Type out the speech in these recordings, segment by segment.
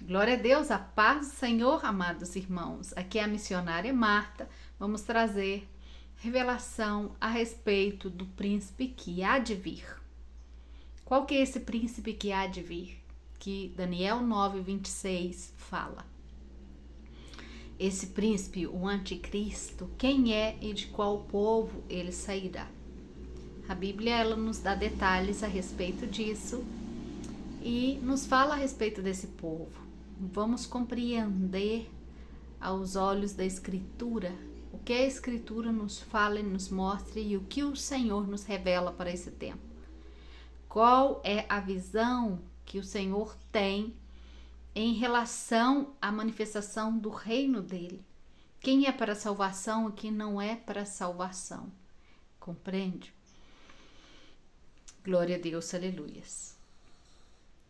Glória a Deus, a paz do Senhor, amados irmãos. Aqui é a missionária Marta. Vamos trazer revelação a respeito do príncipe que há de vir. Qual que é esse príncipe que há de vir? Que Daniel 9:26 fala. Esse príncipe, o anticristo, quem é e de qual povo ele sairá? A Bíblia ela nos dá detalhes a respeito disso e nos fala a respeito desse povo. Vamos compreender aos olhos da Escritura o que a Escritura nos fala e nos mostra e o que o Senhor nos revela para esse tempo. Qual é a visão que o Senhor tem em relação à manifestação do reino dele? Quem é para a salvação e quem não é para a salvação? Compreende? Glória a Deus, aleluias.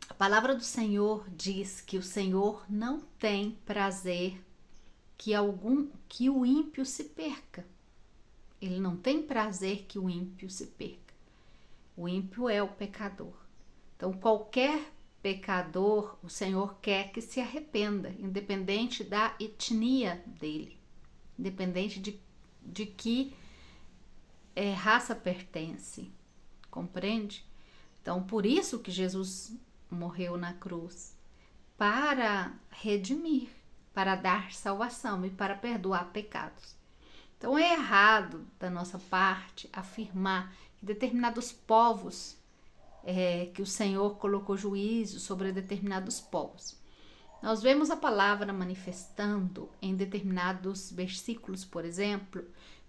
A palavra do Senhor diz que o Senhor não tem prazer que o ímpio se perca. Ele não tem prazer que o ímpio se perca. O ímpio é o pecador. Então, qualquer pecador, o Senhor quer que se arrependa, independente da etnia dele, independente de que raça pertence. Compreende? Então, por isso que Jesus morreu na cruz, para redimir, para dar salvação e para perdoar pecados. Então é errado da nossa parte afirmar que determinados povos, que o Senhor colocou juízo sobre determinados povos. Nós vemos a palavra manifestando em determinados versículos, por exemplo,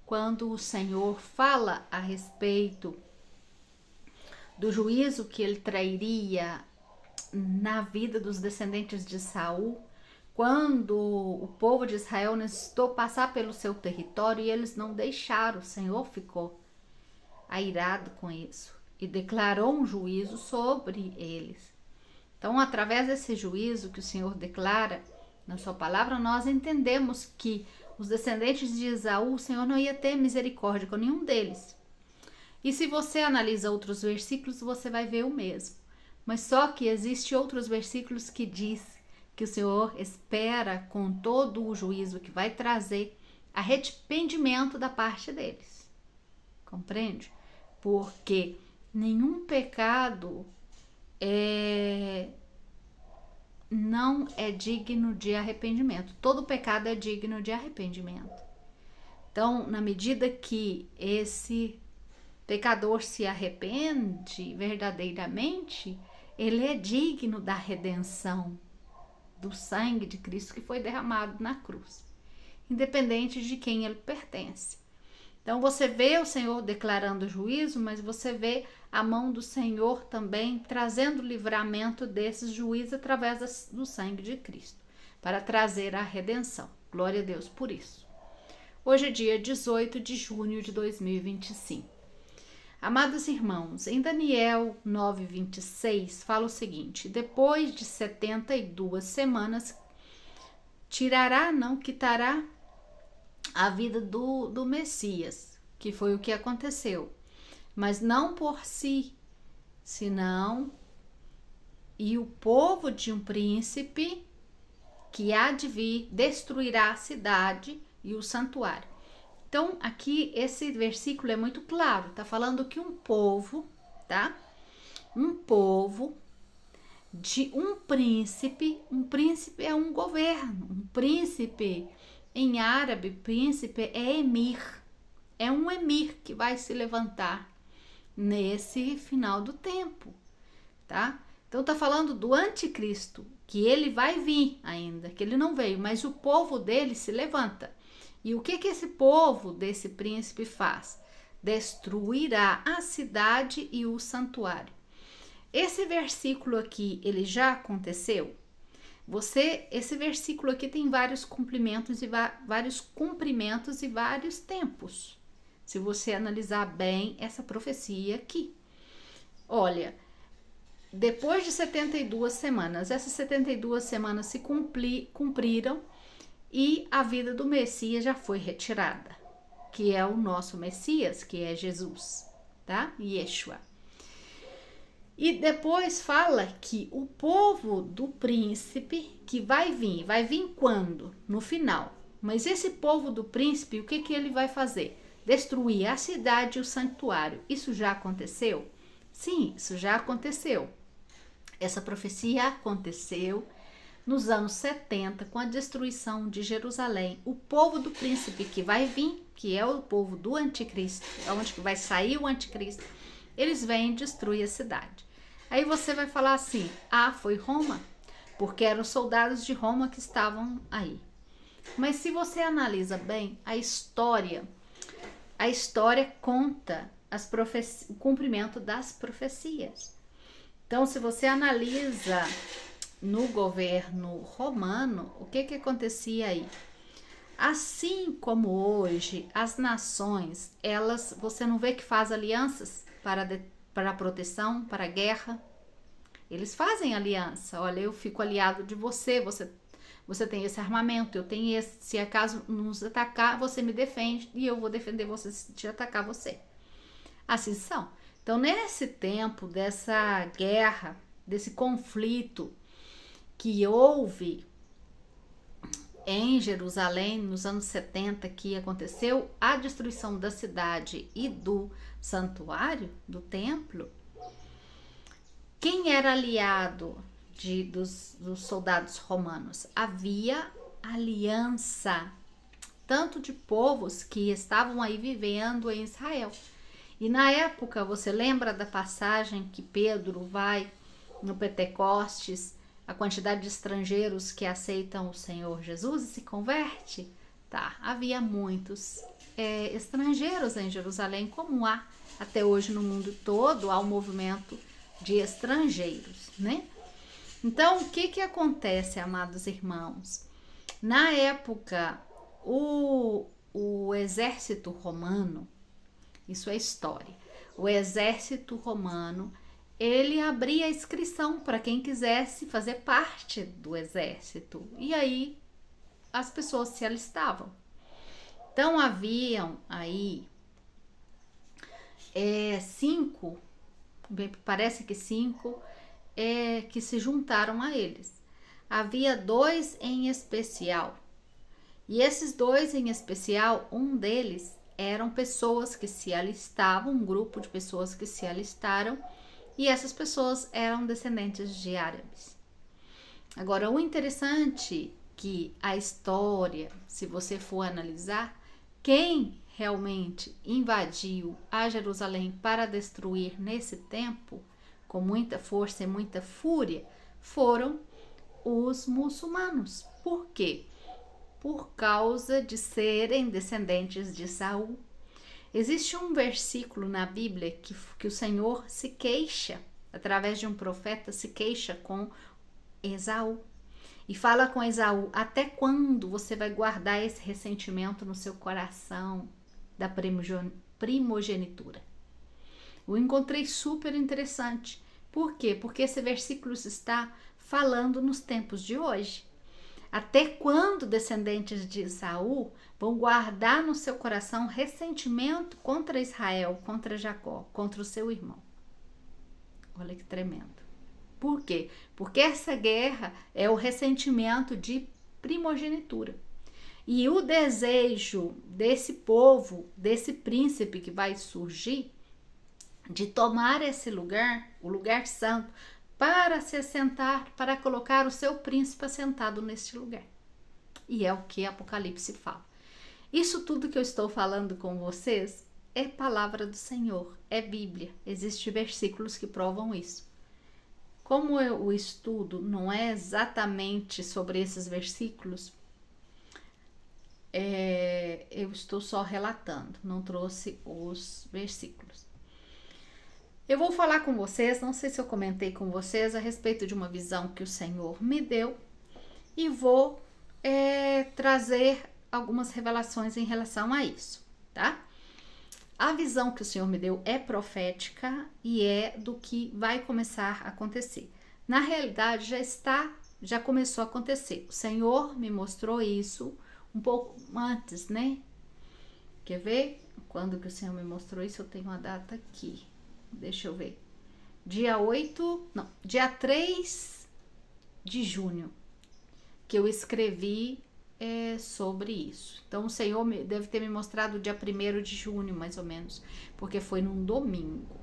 quando o Senhor fala a respeito do juízo que ele trairia na vida dos descendentes de Saul, quando o povo de Israel necessitou passar pelo seu território e eles não deixaram, o Senhor ficou airado com isso e declarou um juízo sobre eles. Então, através desse juízo que o Senhor declara na sua palavra, nós entendemos que os descendentes de Esaú, o Senhor não ia ter misericórdia com nenhum deles. E se você analisa outros versículos, você vai ver o mesmo. Mas só que existe outros versículos que diz que o Senhor espera com todo o juízo que vai trazer arrependimento da parte deles. Compreende? Porque nenhum pecado não é digno de arrependimento. Todo pecado é digno de arrependimento. Então, na medida que esse pecador se arrepende verdadeiramente, ele é digno da redenção do sangue de Cristo que foi derramado na cruz, independente de quem ele pertence. Então você vê o Senhor declarando juízo, mas você vê a mão do Senhor também trazendo livramento desses juízos através do sangue de Cristo, para trazer a redenção. Glória a Deus por isso. Hoje é dia 18 de junho de 2025. Amados irmãos, em Daniel 9:26 fala o seguinte: depois de 72 semanas, quitará a vida do Messias, que foi o que aconteceu, mas não por si, senão e o povo de um príncipe que há de vir destruirá a cidade e o santuário. Então, aqui esse versículo é muito claro, tá falando que um povo, tá? Um povo de um príncipe é um governo, um príncipe em árabe, príncipe é emir, é um emir que vai se levantar nesse final do tempo, tá? Então tá falando do anticristo, que ele vai vir ainda, que ele não veio, mas o povo dele se levanta. E o que esse povo desse príncipe faz? Destruirá a cidade e o santuário. Esse versículo aqui, ele já aconteceu? Esse versículo aqui tem vários cumprimentos e vários tempos. Se você analisar bem essa profecia aqui. Olha, depois de 72 semanas, essas 72 semanas se cumpriram e a vida do Messias já foi retirada, que é o nosso Messias, que é Jesus, tá? Yeshua. E depois fala que o povo do príncipe que vai vir quando? No final. Mas esse povo do príncipe, o que ele vai fazer? Destruir a cidade e o santuário. Isso já aconteceu? Sim, isso já aconteceu. Essa profecia aconteceu nos anos 70, com a destruição de Jerusalém. O povo do príncipe que vai vir, que é o povo do anticristo, é onde que vai sair o anticristo, eles vêm destruir a cidade. Aí você vai falar assim, foi Roma, porque eram soldados de Roma que estavam aí. Mas se você analisa bem a história conta o cumprimento das profecias. Então, se você analisa no governo romano, o que acontecia aí? Assim como hoje, as nações, você não vê que faz alianças para proteção, para guerra? Eles fazem aliança. Olha, eu fico aliado de você, você tem esse armamento, eu tenho esse. Se acaso nos atacar, você me defende e eu vou defender você se te atacar você. Assim são. Então, nesse tempo dessa guerra, desse conflito que houve em Jerusalém nos anos 70, que aconteceu a destruição da cidade e do santuário, do templo, quem era aliado dos soldados romanos? Havia aliança, tanto de povos que estavam aí vivendo em Israel. E na época, você lembra da passagem que Pedro vai no Pentecostes, a quantidade de estrangeiros que aceitam o Senhor Jesus e se converte? Havia muitos estrangeiros em Jerusalém, como há até hoje no mundo todo, há um movimento de estrangeiros, né? Então, o que acontece, amados irmãos? Na época, o exército romano, isso é história, o exército romano, ele abria a inscrição para quem quisesse fazer parte do exército. E aí, as pessoas se alistavam. Então, haviam aí parece que cinco, que se juntaram a eles. Havia 2 em especial. E esses 2 em especial, um deles eram pessoas que se alistavam, um grupo de pessoas que se alistaram, e essas pessoas eram descendentes de árabes. Agora, o interessante que a história, se você for analisar, quem realmente invadiu a Jerusalém para destruir nesse tempo, com muita força e muita fúria, foram os muçulmanos. Por quê? Por causa de serem descendentes de Saul. Existe um versículo na Bíblia que o Senhor se queixa, através de um profeta, se queixa com Esaú. E fala com Esaú, até quando você vai guardar esse ressentimento no seu coração da primogenitura? Eu encontrei super interessante. Por quê? Porque esse versículo está falando nos tempos de hoje. Até quando descendentes de Esaú vão guardar no seu coração ressentimento contra Israel, contra Jacó, contra o seu irmão? Olha que tremendo. Por quê? Porque essa guerra é o ressentimento de primogenitura. E o desejo desse povo, desse príncipe que vai surgir, de tomar esse lugar, o lugar santo, para se assentar, para colocar o seu príncipe assentado neste lugar. E é o que Apocalipse fala. Isso tudo que eu estou falando com vocês é palavra do Senhor, é Bíblia. Existem versículos que provam isso. Como o estudo não é exatamente sobre esses versículos, eu estou só relatando, não trouxe os versículos. Eu vou falar com vocês, não sei se eu comentei com vocês, a respeito de uma visão que o Senhor me deu e vou trazer algumas revelações em relação a isso, tá? A visão que o Senhor me deu é profética e é do que vai começar a acontecer. Na realidade, já começou a acontecer. O Senhor me mostrou isso um pouco antes, né? Quer ver? Quando que o Senhor me mostrou isso? Eu tenho uma data aqui. Deixa eu ver. dia 3 de junho, que eu escrevi sobre isso. Então o Senhor deve ter me mostrado dia 1º de junho, mais ou menos, porque foi num domingo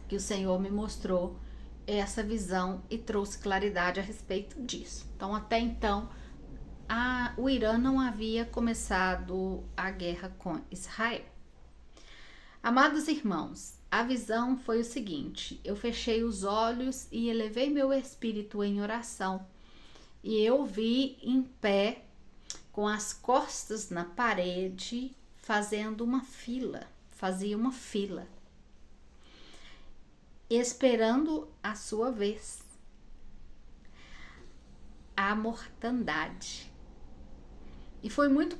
que o Senhor me mostrou essa visão e trouxe claridade a respeito disso. Então, até então, o Irã não havia começado a guerra com Israel. Amados irmãos, a visão foi o seguinte: eu fechei os olhos e elevei meu espírito em oração, e eu vi em pé, com as costas na parede, fazia uma fila, esperando a sua vez. A mortandade. E foi muito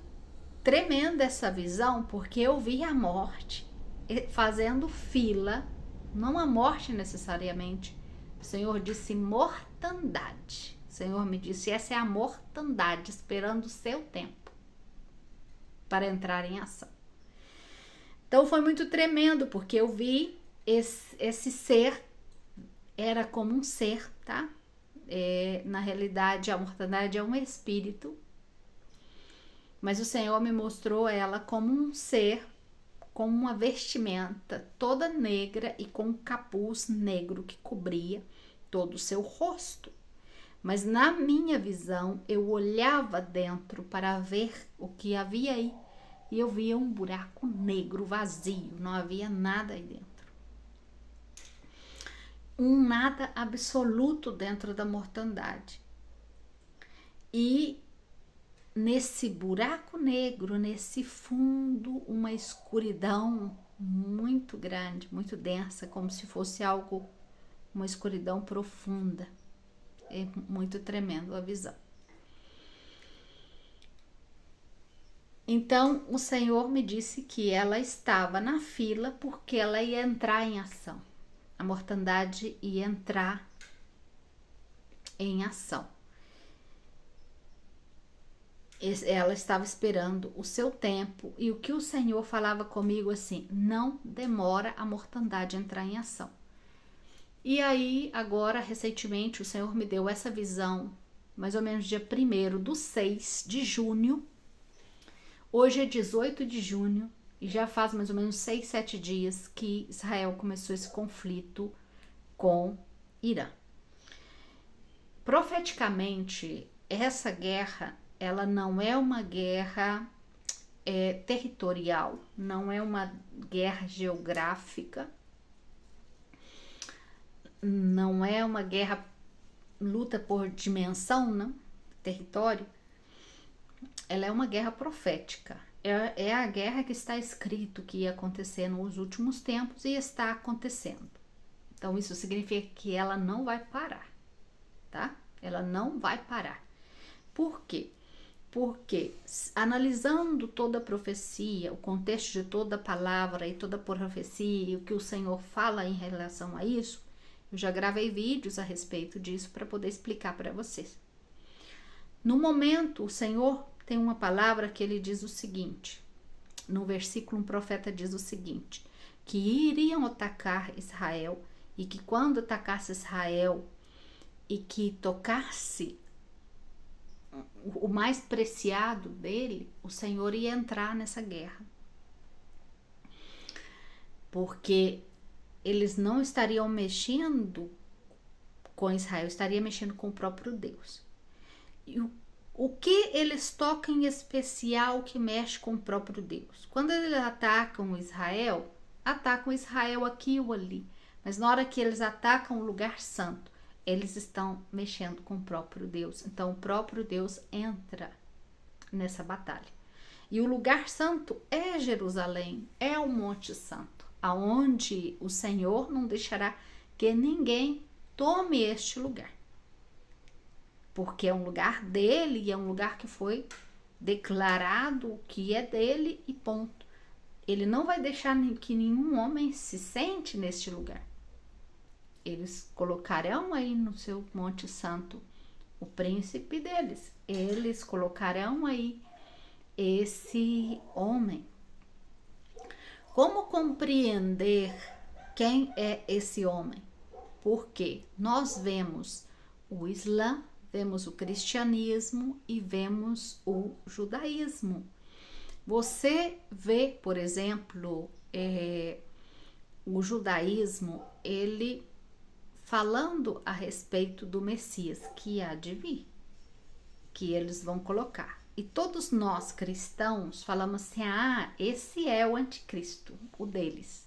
tremenda essa visão, porque eu vi a morte fazendo fila, não a morte necessariamente. O Senhor disse mortandade. O Senhor me disse, essa é a mortandade, esperando o seu tempo para entrar em ação. Então foi muito tremendo, porque eu vi esse ser, era como um ser, tá? Na realidade, a mortandade é um espírito, mas o Senhor me mostrou ela como um ser com uma vestimenta toda negra e com um capuz negro que cobria todo o seu rosto. Mas na minha visão, eu olhava dentro para ver o que havia aí, e eu via um buraco negro vazio, não havia nada aí dentro. Um nada absoluto dentro da mortandade. E nesse buraco negro, nesse fundo, uma escuridão muito grande, muito densa, como se fosse uma escuridão profunda. É muito tremendo a visão. Então o Senhor me disse que ela estava na fila porque ela ia entrar em ação. A mortandade ia entrar em ação. Ela estava esperando o seu tempo, e o que o Senhor falava comigo assim: não demora a mortandade entrar em ação. E aí, agora, recentemente, o Senhor me deu essa visão, mais ou menos dia 1º de junho. Hoje é 18 de junho, e já faz mais ou menos 6, 7 dias que Israel começou esse conflito com Irã. Profeticamente, essa guerra, ela não é uma guerra territorial, não é uma guerra geográfica, não é uma guerra luta por dimensão, não, território. Ela é uma guerra profética. É a guerra que está escrito que ia acontecer nos últimos tempos e está acontecendo. Então isso significa que ela não vai parar, tá? Ela não vai parar. Por quê? Porque analisando toda a profecia, o contexto de toda a palavra e toda a profecia e o que o Senhor fala em relação a isso, eu já gravei vídeos a respeito disso para poder explicar para vocês. No momento, o Senhor tem uma palavra que ele diz o seguinte, no versículo um profeta diz o seguinte, que iriam atacar Israel e que quando atacasse Israel e que tocasse o mais preciado dele, o Senhor ia entrar nessa guerra. Porque eles não estariam mexendo com Israel, estariam mexendo com o próprio Deus. E o que eles tocam em especial que mexe com o próprio Deus? Quando eles atacam Israel aqui ou ali. Mas na hora que eles atacam o lugar santo, eles estão mexendo com o próprio Deus. Então o próprio Deus entra nessa batalha. E o lugar santo é Jerusalém, é o Monte Santo, aonde o Senhor não deixará que ninguém tome este lugar. Porque é um lugar dele e é um lugar que foi declarado que é dele e ponto. Ele não vai deixar que nenhum homem se sente neste lugar. Eles colocarão aí no seu Monte Santo o príncipe deles. Eles colocarão aí esse homem. Como compreender quem é esse homem? Porque nós vemos o Islã, vemos o cristianismo e vemos o judaísmo. Você vê, por exemplo, o judaísmo, ele falando a respeito do Messias que há de vir, que eles vão colocar. E todos nós cristãos falamos assim, esse é o anticristo, o deles.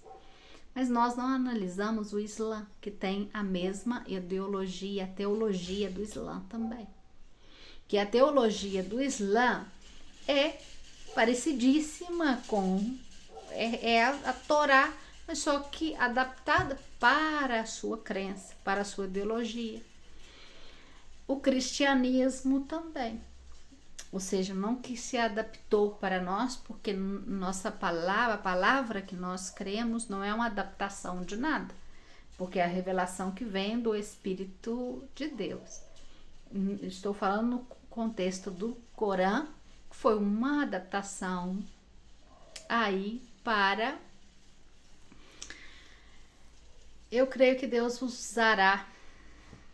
Mas nós não analisamos o Islã, que tem a mesma ideologia, a teologia do Islã também. Que a teologia do Islã é parecidíssima com a Torá, mas só que adaptada para a sua crença, para a sua ideologia. O cristianismo também. Ou seja, não que se adaptou para nós, porque nossa palavra, a palavra que nós cremos, não é uma adaptação de nada, porque é a revelação que vem do Espírito de Deus. Estou falando no contexto do Corão, que foi uma adaptação aí para... Eu creio que Deus usará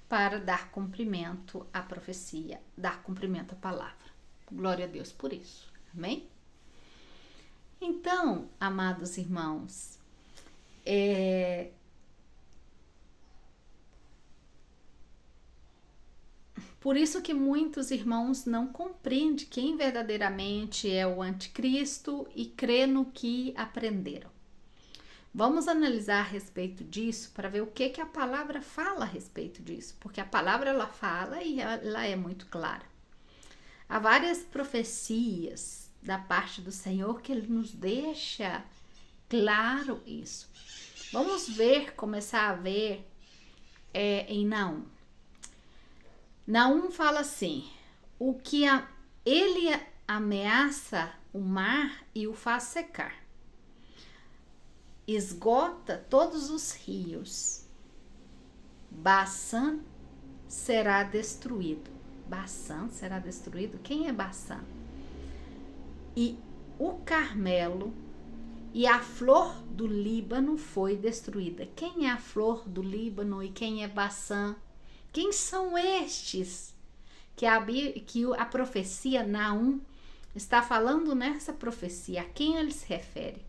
para dar cumprimento à profecia, dar cumprimento à palavra. Glória a Deus por isso. Amém? Então, amados irmãos, por isso que muitos irmãos não compreendem quem verdadeiramente é o anticristo e crê no que aprenderam. Vamos analisar a respeito disso para ver o que a palavra fala a respeito disso, porque a palavra ela fala e ela é muito clara. Há várias profecias da parte do Senhor que Ele nos deixa claro isso. Vamos começar a ver em Naum. Naum fala assim, ele ameaça o mar e o faz secar. Esgota todos os rios. Baçã será destruído. Baçã será destruído? Quem é Baçã? E o Carmelo e a flor do Líbano foi destruída. Quem é a flor do Líbano e quem é Baçã? Quem são estes? Que a profecia Naum está falando nessa profecia. A quem ele se refere?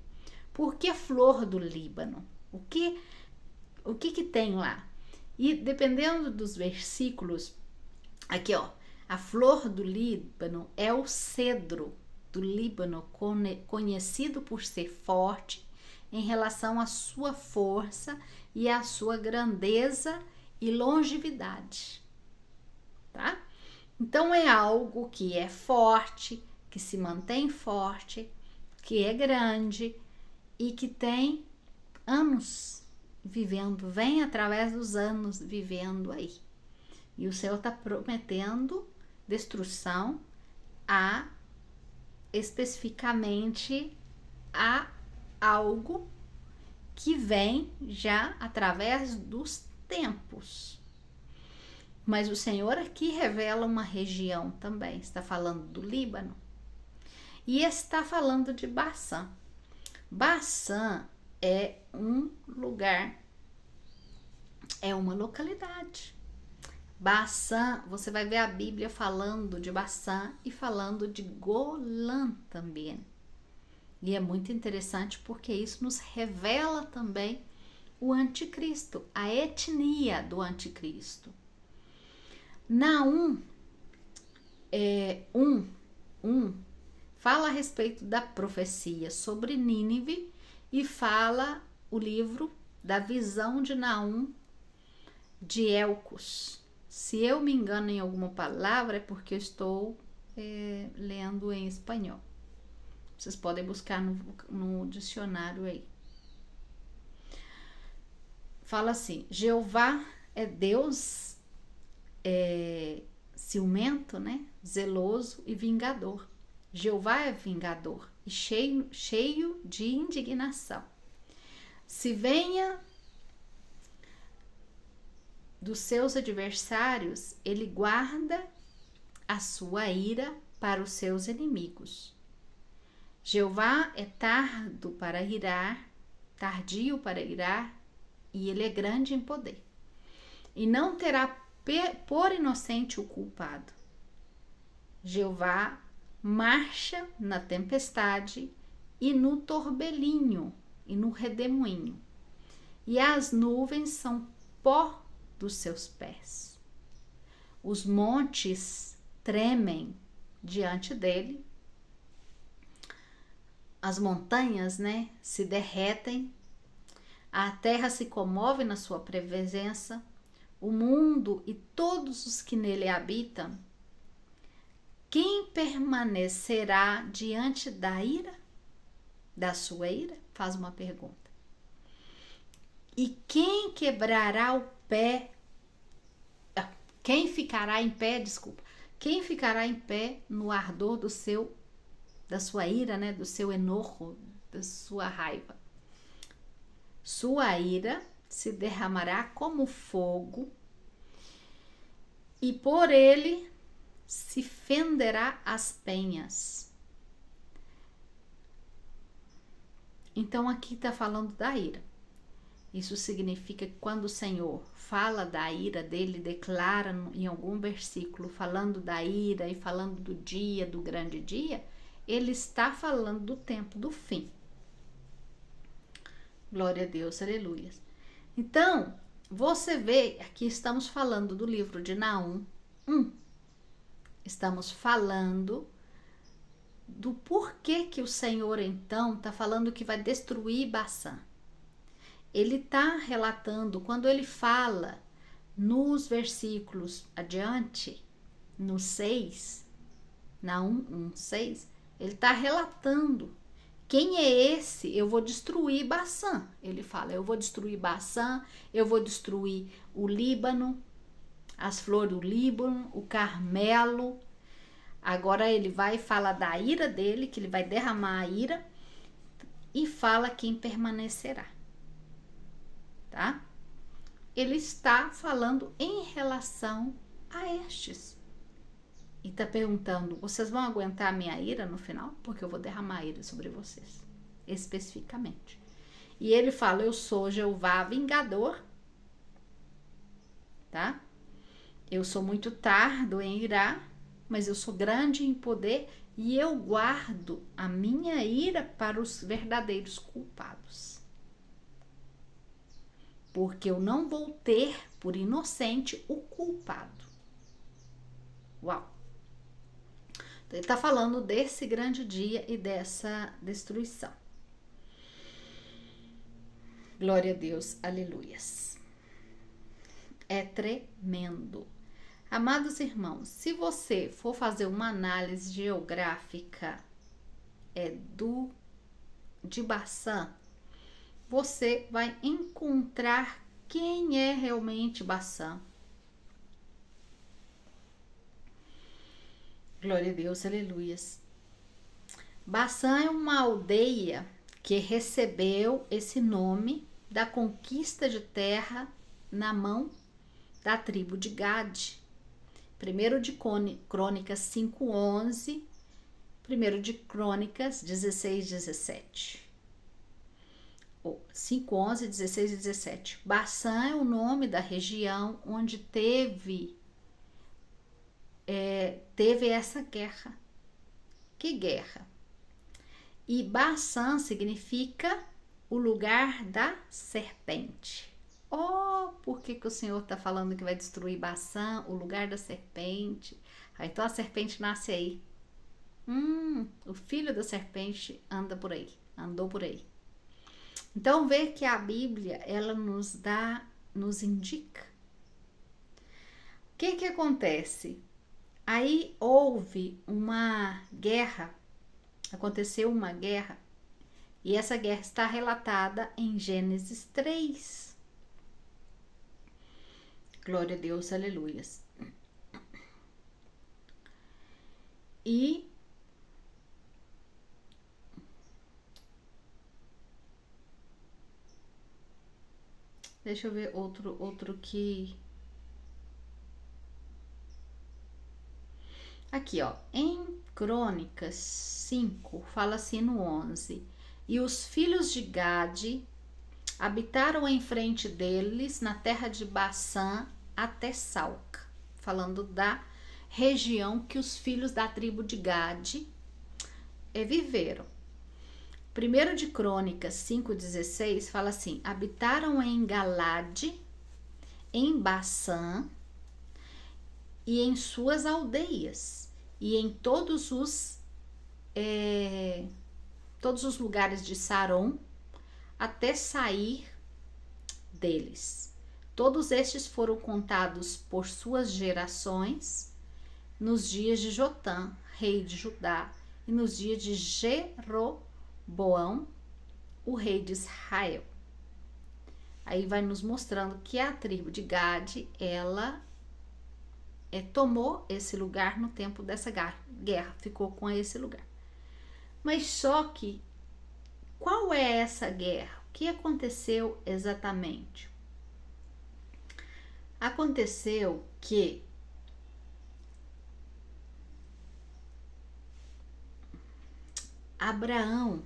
Por que flor do Líbano? O que tem lá? E dependendo dos versículos, aqui a flor do Líbano é o cedro do Líbano, conhecido por ser forte em relação à sua força e à sua grandeza e longevidade, tá? Então é algo que é forte, que se mantém forte, que é grande e que tem anos vivendo, vem através dos anos vivendo aí. E o Senhor está prometendo destruição especificamente a algo que vem já através dos tempos. Mas o Senhor aqui revela uma região também. Está falando do Líbano e está falando de Baçã. Baçã é um lugar, é uma localidade. Baçã, você vai ver a Bíblia falando de Baçã e falando de Golã também. E é muito interessante porque isso nos revela também o anticristo, a etnia do anticristo. Naum fala a respeito da profecia sobre Nínive e fala o livro da visão de Naum de Elcos. Se eu me engano em alguma palavra é porque eu estou lendo em espanhol. Vocês podem buscar no dicionário aí. Fala assim, Jeová é Deus ciumento, né? Zeloso e vingador. Jeová é vingador e cheio de indignação. Se venha dos seus adversários, ele guarda a sua ira para os seus inimigos. Jeová é tardio para irar e ele é grande em poder. E não terá por inocente o culpado. Jeová marcha na tempestade e no torbelinho e no redemoinho, e as nuvens são pó dos seus pés. Os montes tremem diante dele, as montanhas, se derretem, a terra se comove na sua presença, o mundo e todos os que nele habitam. Quem permanecerá diante da sua ira? Faz uma pergunta. E quem quebrará o pé? Quem ficará em pé, Quem ficará em pé no ardor da sua ira, do seu enojo, da sua raiva? Sua ira se derramará como fogo e por ele se fenderá as penhas. Então aqui está falando da ira. Isso significa que quando o Senhor fala da ira dele, declara em algum versículo, falando da ira e falando do dia, do grande dia, ele está falando do tempo do fim. Glória a Deus, aleluia. Então, você vê, aqui estamos falando do livro de Naum 1. Estamos falando do porquê que o Senhor, então, está falando que vai destruir Baçã. Ele está relatando, quando ele fala nos versículos adiante, no 6, Naum 1:6, ele está relatando quem é esse. Eu vou destruir Baçã. Ele fala, eu vou destruir Baçã, eu vou destruir o Líbano, as flores do Líbano, o Carmelo. Agora ele vai falar da ira dele, que ele vai derramar a ira, e fala quem permanecerá. Tá? Ele está falando em relação a estes. E está perguntando, vocês vão aguentar a minha ira no final? Porque eu vou derramar a ira sobre vocês, especificamente. E ele fala, eu sou Jeová vingador, tá? Eu sou muito tardo em irar, mas eu sou grande em poder e eu guardo a minha ira para os verdadeiros culpados. Porque eu não vou ter por inocente o culpado. Uau! Então, ele está falando desse grande dia e dessa destruição. Glória a Deus, aleluias. É tremendo. Amados irmãos, se você for fazer uma análise geográfica de Baçã, você vai encontrar quem é realmente Baçã. Glória a Deus, aleluias. Baçã é uma aldeia que recebeu esse nome da conquista de terra na mão da tribo de Gade. 1 de Crônicas 5:11, 1 de Crônicas 16:17. 5:11, 16 e 17. Baçã é o nome da região onde teve essa guerra. Que guerra? E Baçã significa o lugar da serpente. Oh, por que o Senhor está falando que vai destruir Baçã, o lugar da serpente? Então a serpente nasce aí. O filho da serpente andou por aí. Então vê que a Bíblia, ela nos indica. O que acontece? Aí aconteceu uma guerra, e essa guerra está relatada em Gênesis 3. Glória a Deus, aleluias. E deixa eu ver outro que... Aqui, ó, em Crônicas 5, fala assim no 11. E os filhos de Gade habitaram em frente deles na terra de Baçã até Salca, falando da região que os filhos da tribo de Gade viveram. 1 de Crônicas 5,16 fala assim: habitaram em Galade, em Baçã e em suas aldeias, e em todos os lugares de Saron, até sair deles. Todos estes foram contados por suas gerações nos dias de Jotã, rei de Judá, e nos dias de Jeroboão, o rei de Israel. Aí vai nos mostrando que a tribo de Gade, ela tomou esse lugar no tempo dessa guerra, ficou com esse lugar. Mas só que, qual é essa guerra? O que aconteceu exatamente? Aconteceu que Abraão,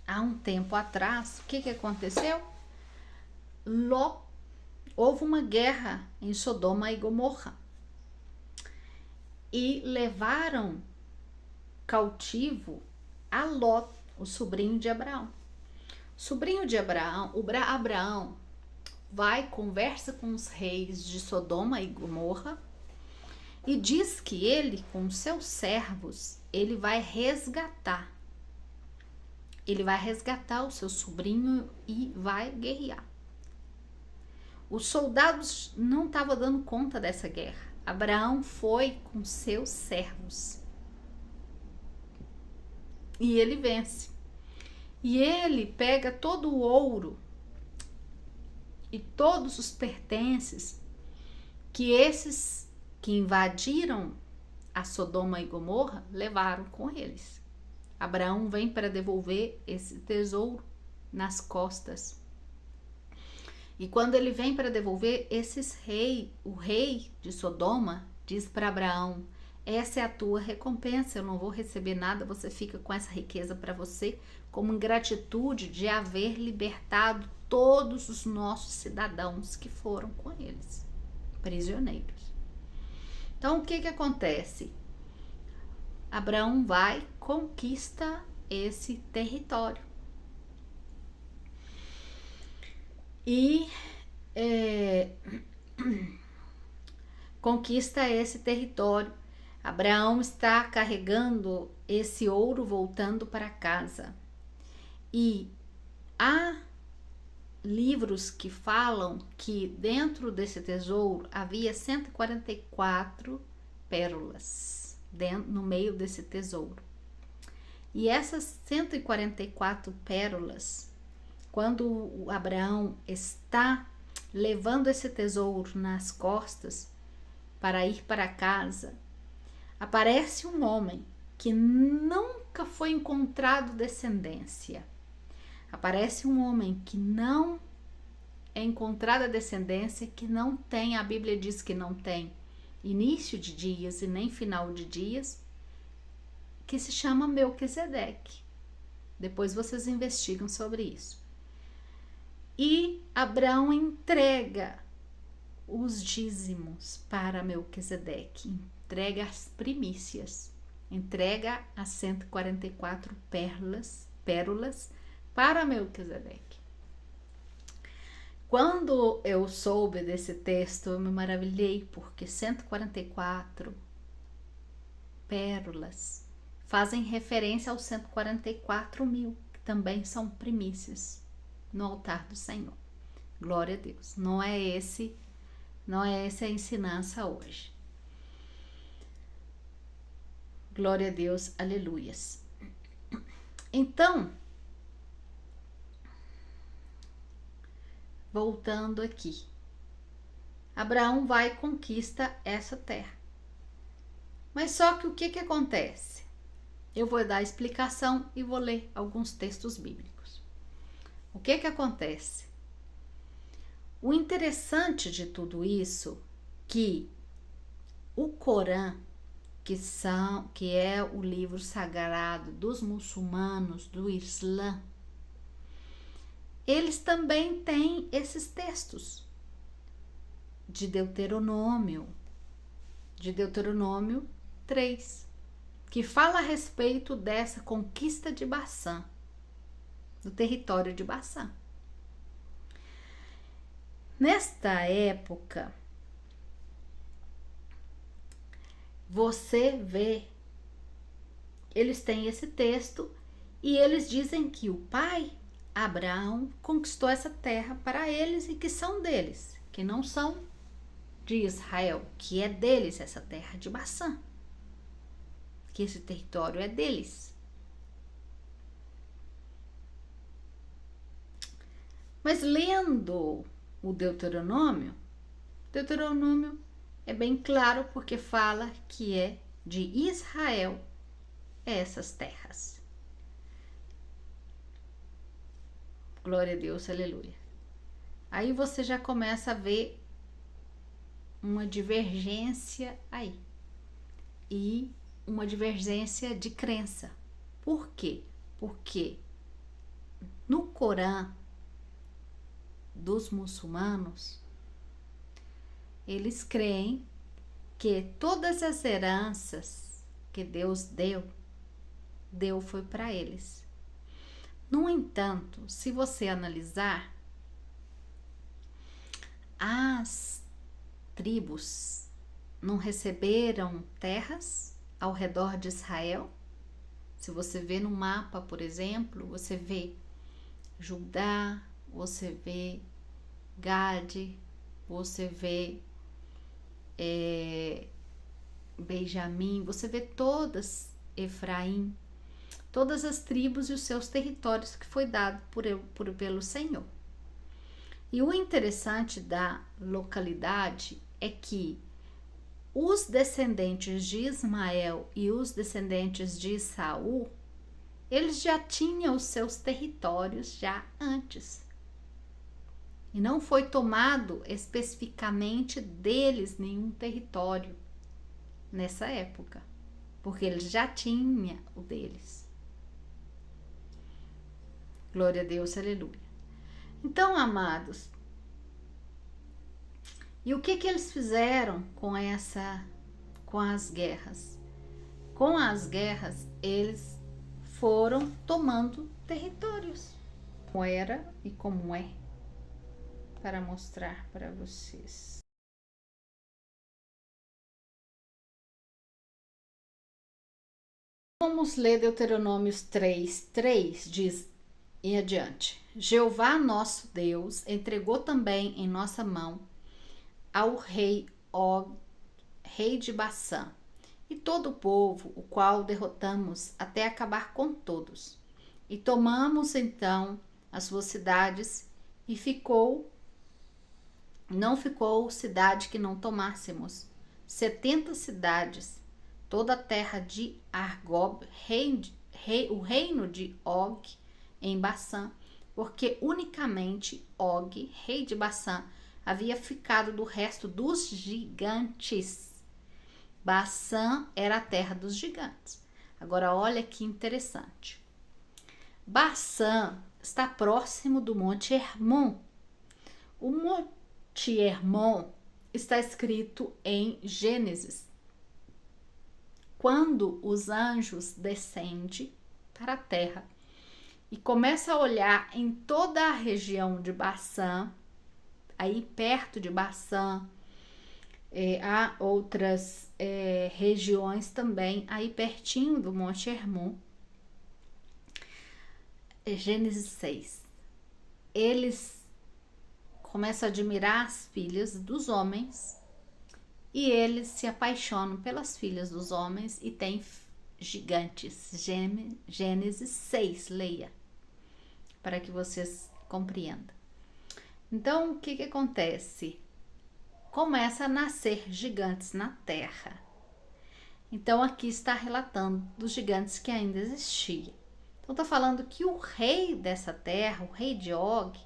há um tempo atrás, o que aconteceu? Houve uma guerra em Sodoma e Gomorra e levaram cautivo a Ló, o sobrinho de Abraão. Sobrinho de Abraão, Abraão vai, conversa com os reis de Sodoma e Gomorra e diz que ele, com seus servos, ele vai resgatar o seu sobrinho e vai guerrear. Os soldados não estavam dando conta dessa guerra. Abraão foi com seus servos e ele vence. E ele pega todo o ouro e todos os pertences que esses que invadiram a Sodoma e Gomorra levaram com eles. Abraão vem para devolver esse tesouro nas costas. E quando ele vem para devolver, o rei de Sodoma diz para Abraão: essa é a tua recompensa, eu não vou receber nada, você fica com essa riqueza para você, como ingratitude de haver libertado todos os nossos cidadãos que foram com eles, prisioneiros. Então, o que acontece? Abraão vai, conquista esse território. E conquista esse território. Abraão está carregando esse ouro voltando para casa. E há livros que falam que dentro desse tesouro havia 144 pérolas no meio desse tesouro. E essas 144 pérolas, quando o Abraão está levando esse tesouro nas costas para ir para casa, aparece um homem que nunca foi encontrado descendência. Aparece um homem que não é encontrada descendência, que não tem, a Bíblia diz que não tem início de dias e nem final de dias, que se chama Melquisedeque. Depois vocês investigam sobre isso. E Abraão entrega os dízimos para Melquisedeque, entrega as primícias, entrega as 144 pérolas para Melquisedeque. Quando eu soube desse texto, eu me maravilhei, porque 144 pérolas fazem referência aos 144 mil, que também são primícias no altar do Senhor. Glória a Deus. Não é essa a ensinança hoje. Glória a Deus, aleluias. Então, voltando aqui, Abraão vai e conquista essa terra. Mas só que o que acontece? Eu vou dar a explicação e vou ler alguns textos bíblicos. O que acontece? O interessante de tudo isso, que o Corão, que é o livro sagrado dos muçulmanos, do Islã, eles também têm esses textos de Deuteronômio 3, que fala a respeito dessa conquista de Baçã, do território de Baçã. Nesta época, você vê, eles têm esse texto e eles dizem que o pai Abraão conquistou essa terra para eles e que são deles, que não são de Israel, que é deles essa terra de Baçã, que esse território é deles. Mas lendo o Deuteronômio é bem claro porque fala que é de Israel essas terras. Glória a Deus, aleluia. Aí você já começa a ver uma divergência aí. E uma divergência de crença. Por quê? Porque no Corão dos muçulmanos, eles creem que todas as heranças que Deus deu foi para eles. No entanto, se você analisar, as tribos não receberam terras ao redor de Israel. Se você vê no mapa, por exemplo, você vê Judá, você vê Gade, você vê Benjamim, você vê todas, Efraim, todas as tribos e os seus territórios que foi dado pelo Senhor. E o interessante da localidade é que os descendentes de Ismael e os descendentes de Esaú, eles já tinham os seus territórios já antes. E não foi tomado especificamente deles nenhum território nessa época, porque eles já tinham o deles. Glória a Deus, aleluia. Então, amados, e o que eles fizeram com as guerras? Com as guerras, eles foram tomando territórios, como era e como é, para mostrar para vocês. Vamos ler Deuteronômios 3, diz em adiante: Jeová nosso Deus entregou também em nossa mão ao rei Og, rei de Baçã, e todo o povo, o qual derrotamos até acabar com todos. E tomamos então as suas cidades, e não ficou cidade que não tomássemos. 70 cidades, toda a terra de Argob, o reino de Og, em Baçã, porque unicamente Og, rei de Baçã, havia ficado do resto dos gigantes. Baçã era a terra dos gigantes. Agora olha que interessante. Baçã está próximo do Monte Hermon. O Monte Hermon está escrito em Gênesis. Quando os anjos descendem para a terra e começam a olhar em toda a região de Baçã, aí perto de Baçã, há outras regiões também, aí pertinho do Monte Hermon. Gênesis 6. Eles começam a admirar as filhas dos homens e eles se apaixonam pelas filhas dos homens e têm gigantes. Gênesis 6, leia, para que vocês compreendam. Então, o que acontece? Começa a nascer gigantes na terra. Então, aqui está relatando dos gigantes que ainda existiam. Então, está falando que o rei dessa terra, o rei de Og,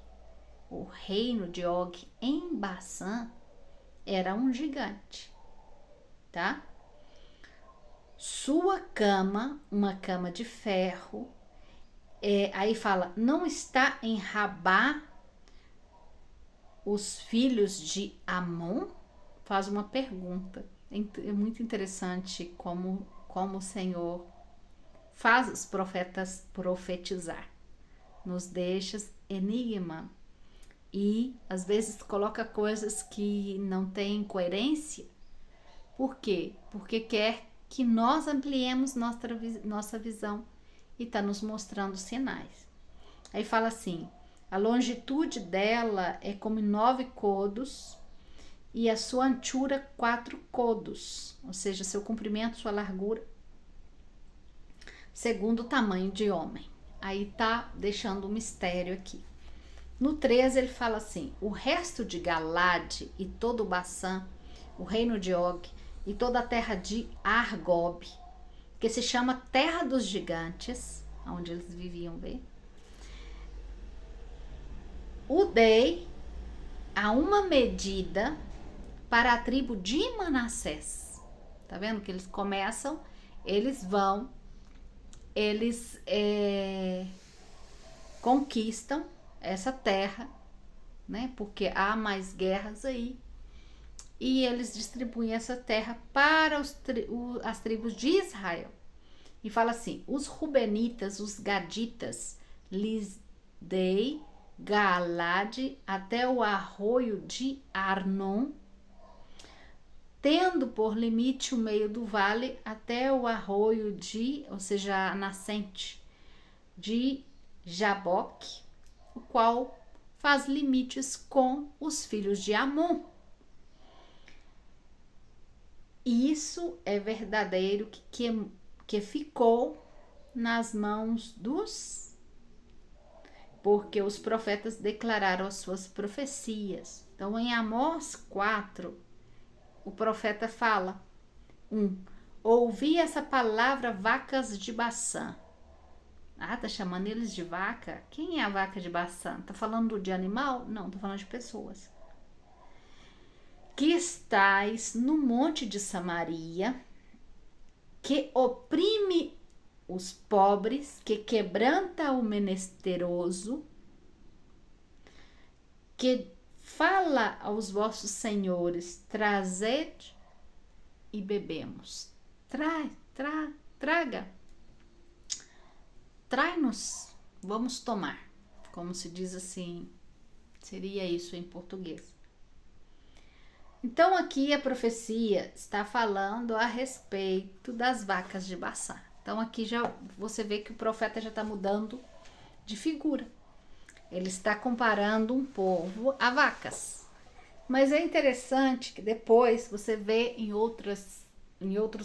o reino de Og em Baçã, era um gigante, tá? Sua cama, uma cama de ferro, Aí fala, não está em Rabá os filhos de Amon? Faz uma pergunta. É muito interessante como o Senhor faz os profetas profetizar. Nos deixa enigma e às vezes coloca coisas que não têm coerência. Por quê? Porque quer que nós ampliemos nossa visão e está nos mostrando sinais. Aí fala assim, a longitude dela é como 9 codos e a sua altura 4 codos, ou seja, seu comprimento, sua largura, segundo o tamanho de homem. Aí tá deixando um mistério aqui. No 13 ele fala assim, o resto de Galade e todo o Baçã, o reino de Og e toda a terra de Argob, que se chama terra dos gigantes, onde eles viviam, o dei a uma medida para a tribo de Manassés. Tá vendo que eles começam, eles conquistam essa terra, né? Porque há mais guerras aí. E eles distribuem essa terra para as tribos de Israel. E fala assim, os Rubenitas, os Gaditas, lhes dei Galade até o arroio de Arnon, tendo por limite o meio do vale até o arroio ou seja, a nascente de Jaboque, o qual faz limites com os filhos de Amon. Isso é verdadeiro que ficou nas mãos porque os profetas declararam as suas profecias. Então, em Amós 4, o profeta fala, ouvi essa palavra vacas de Baçã. Tá chamando eles de vaca? Quem é a vaca de Baçã? Tá falando de animal? Não, tá falando de pessoas. Que estais no monte de Samaria, que oprime os pobres, que quebranta o menesteroso, que fala aos vossos senhores, trazede e bebemos. Traga. Trai-nos, vamos tomar. Como se diz assim, seria isso em português. Então aqui a profecia está falando a respeito das vacas de Baçã. Então aqui já você vê que o profeta já está mudando de figura. Ele está comparando um povo a vacas. Mas é interessante que depois você vê em outros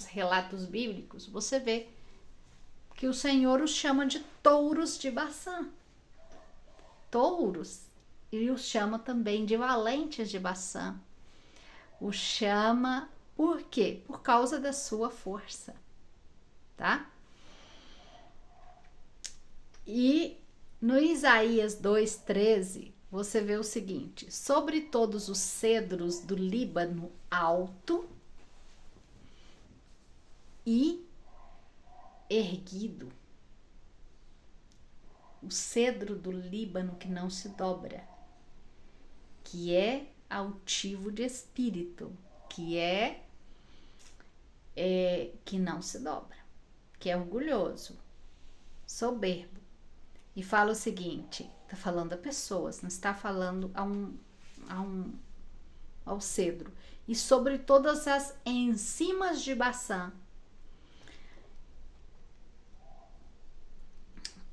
relatos bíblicos, você vê que o Senhor os chama de touros de Baçã. Touros. E os chama também de valentes de Baçã. O chama por quê? Por causa da sua força, tá? E no Isaías 2:13, você vê o seguinte, sobre todos os cedros do Líbano alto e erguido, o cedro do Líbano que não se dobra, que é altivo de espírito, que não se dobra, que é orgulhoso, soberbo. E fala o seguinte, está falando a pessoas, não está falando ao cedro. E sobre todas as enzimas de Baçã.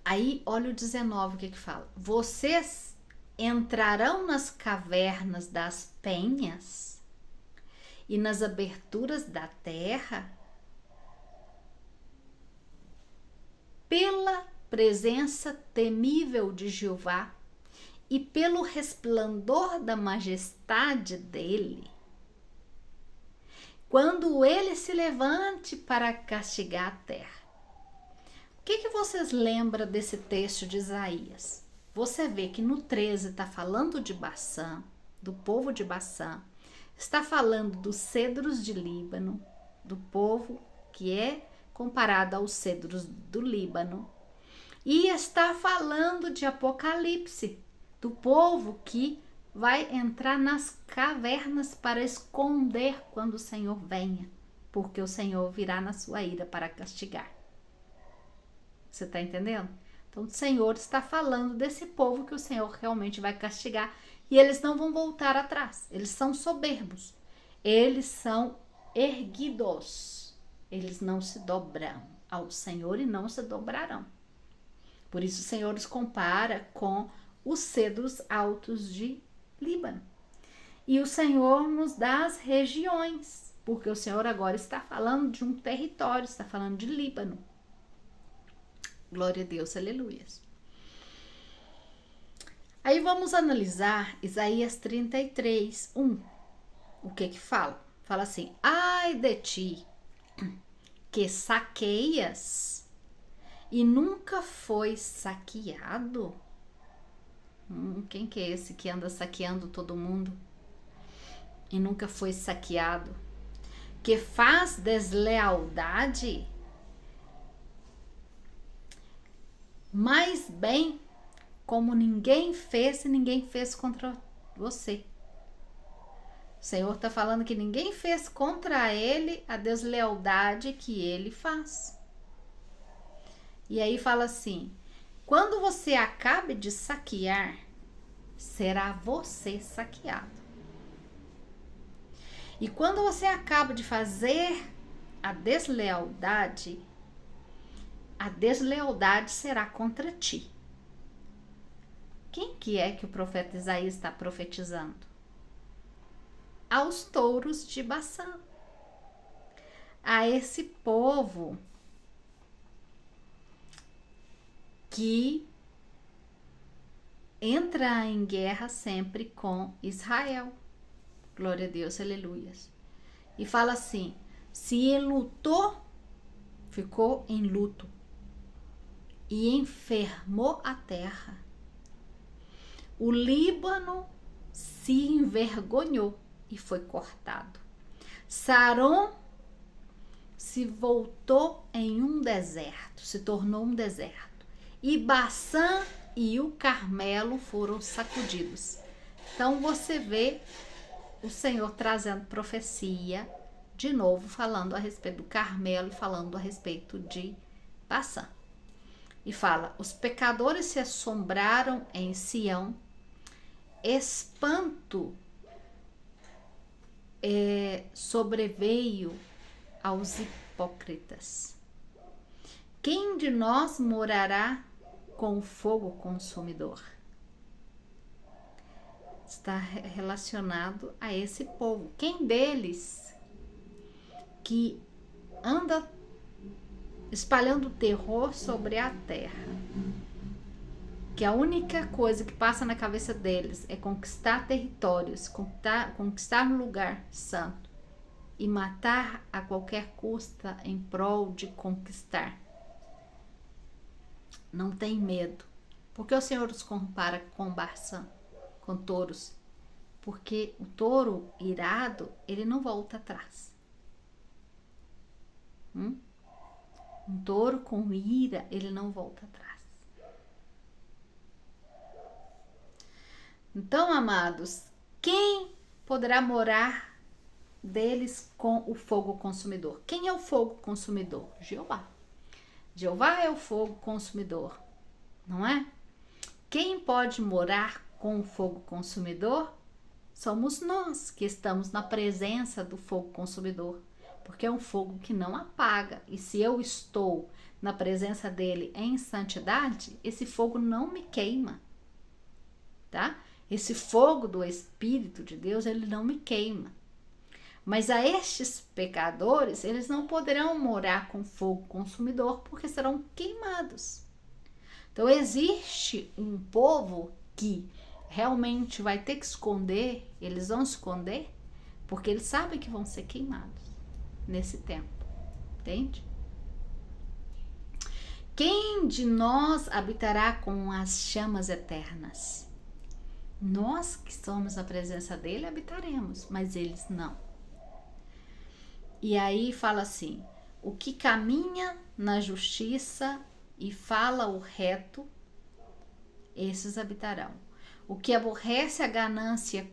Aí, olha o 19, o que fala. Vocês entrarão nas cavernas das penhas e nas aberturas da terra pela presença temível de Jeová e pelo resplandor da majestade dele, quando ele se levante para castigar a terra. O que vocês lembram desse texto de Isaías? Você vê que no 13 está falando de Baçã, do povo de Baçã, está falando dos cedros de Líbano, do povo que é comparado aos cedros do Líbano, E está falando de Apocalipse, do povo que vai entrar nas cavernas para esconder quando o Senhor venha, porque o Senhor virá na sua ira para castigar. Você está entendendo? Então o Senhor está falando desse povo que o Senhor realmente vai castigar e eles não vão voltar atrás. Eles são soberbos, eles são erguidos, eles não se dobram ao Senhor e não se dobrarão. Por isso o Senhor os compara com os cedros altos de Líbano. E o Senhor nos dá as regiões, porque o Senhor agora está falando de um território, está falando de Líbano. Glória a Deus, aleluias. Aí vamos analisar Isaías 33, 1. O que que fala? Fala assim: ai de ti, que saqueias e nunca foi saqueado. Quem que é esse que anda saqueando todo mundo e nunca foi saqueado? Que faz deslealdade, mas bem como ninguém fez e ninguém fez contra você. O Senhor está falando que ninguém fez contra ele a deslealdade que ele faz. E aí fala assim: quando você acabe de saquear, será você saqueado. E quando você acaba de fazer a deslealdade será contra ti. Quem que é que o profeta Isaías está profetizando? Aos touros de Baçã. A esse povo que entra em guerra sempre com Israel. Glória a Deus, aleluias. E fala assim: se enlutou, ficou em luto e enfermou a terra. O Líbano se envergonhou e foi cortado. Saron se voltou em um deserto, se tornou um deserto. E Baçã e o Carmelo foram sacudidos. Então você vê o Senhor trazendo profecia, de novo falando a respeito do Carmelo e falando a respeito de Baçã. E fala: os pecadores se assombraram em Sião, espanto sobreveio aos hipócritas. Quem de nós morará com o fogo consumidor? Está relacionado a esse povo. Quem deles que anda espalhando terror sobre a terra, que a única coisa que passa na cabeça deles é conquistar territórios, conquistar um lugar santo e matar a qualquer custa em prol de conquistar. Não tem medo. Por que o Senhor os compara com Baçã, com touros? Porque o touro irado, ele não volta atrás. Um touro com ira, ele não volta atrás. Então, amados, quem poderá morar deles com o fogo consumidor? Quem é o fogo consumidor? Jeová. Jeová é o fogo consumidor, não é? Quem pode morar com o fogo consumidor? Somos nós que estamos na presença do fogo consumidor, porque é um fogo que não apaga. E se eu estou na presença dele em santidade, esse fogo não me queima, tá? Esse fogo do Espírito de Deus, ele não me queima. Mas a estes pecadores, eles não poderão morar com fogo consumidor, porque serão queimados. Então existe um povo que realmente vai ter que esconder, eles vão esconder, porque eles sabem que vão ser queimados nesse tempo, entende? Quem de nós habitará com as chamas eternas? Nós que somos na presença dele habitaremos, mas eles não. E aí fala assim: o que caminha na justiça e fala o reto, esses habitarão. O que aborrece a ganância,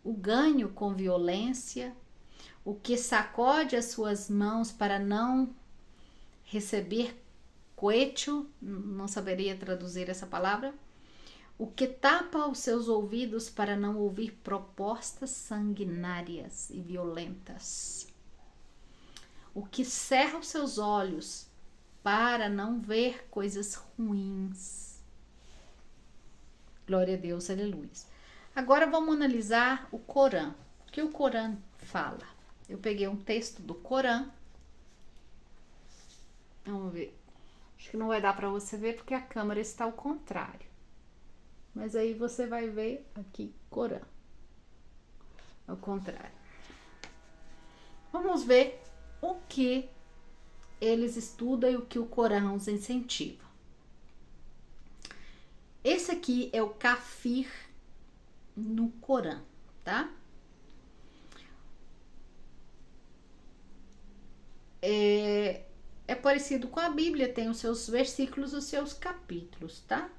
o ganho com violência, o que sacode as suas mãos para não receber coetio, não saberia traduzir essa palavra, o que tapa os seus ouvidos para não ouvir propostas sanguinárias e violentas, o que cerra os seus olhos para não ver coisas ruins. Glória a Deus, aleluia. Agora vamos analisar o Corão. O que o Corão fala? Eu peguei um texto do Corão. Vamos ver. Acho que não vai dar para você ver porque a câmera está ao contrário. Mas aí você vai ver aqui Corão. Ao contrário. Vamos ver o que eles estudam e o que o Corão os incentiva. Esse aqui é o kafir no Corão, tá? É parecido com a Bíblia, tem os seus versículos, os seus capítulos, tá?